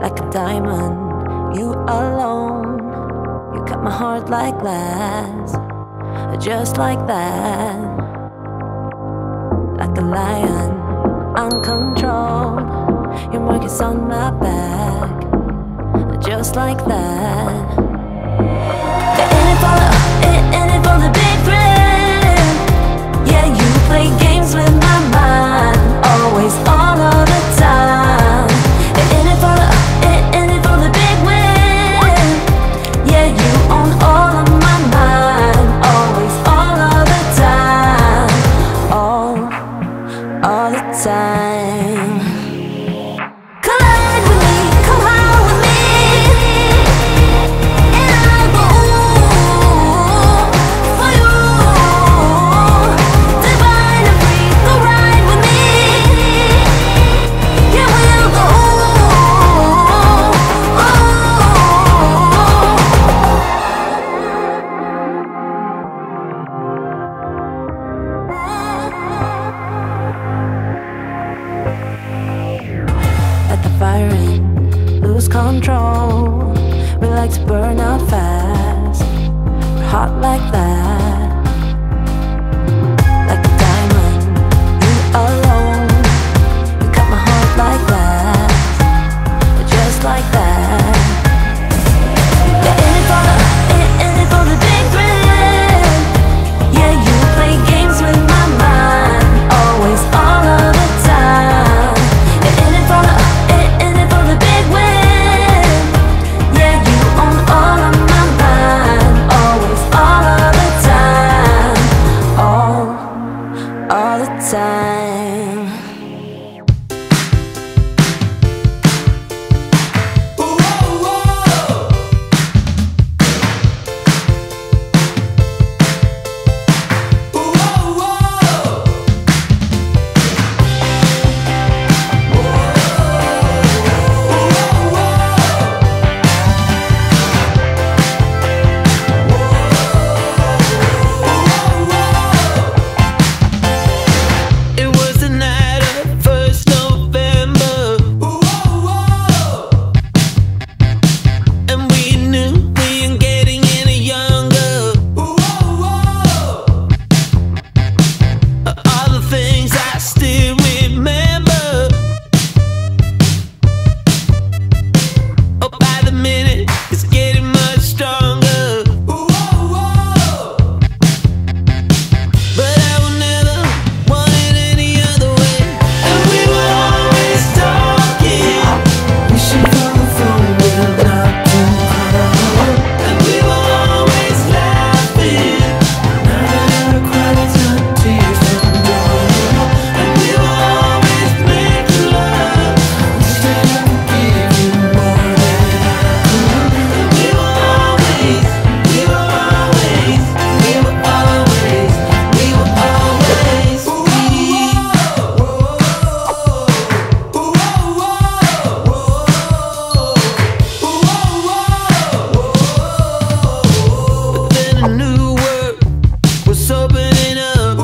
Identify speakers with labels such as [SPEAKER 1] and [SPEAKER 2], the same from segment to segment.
[SPEAKER 1] like a diamond, you alone. You cut my heart like glass, just like that. Like a lion, uncontrolled. Your mark is on my back, just like that. In it for the big thrill. Yeah, you play games with my mind, always, all of the time. In it for the big win. Yeah, you own all of my mind, always, all of the time, all the time. Collide with me, come high with me, and I go for you. Divine and free, go ride with me. Yeah, we'll go. Let the fire in, lose control. We like to burn out fast, we're hot like that. Like a diamond, you alone. You cut my heart like glass, just like that. Yeah, in it for the big thrill. Yeah, you play games with my mind, always, all of the time. Yeah, in it for the big win. Yeah, you own all of my mind, always, all of the time, all the time.
[SPEAKER 2] It was the night of 1st November, and we knew we ain't getting any younger. All the things I still remember. Oh, by the minute, it's getting much stronger. But I will never want it any other way. And we were always talking. We should follow from will not to cry. And we were always laughing. Now that I cry, it's not tears from joy. And we were always making love. Instead I would give you more than I could. And we were always, we were always, we were always, we were always But then a new world was opening up,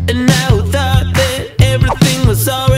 [SPEAKER 2] and now we thought that everything was already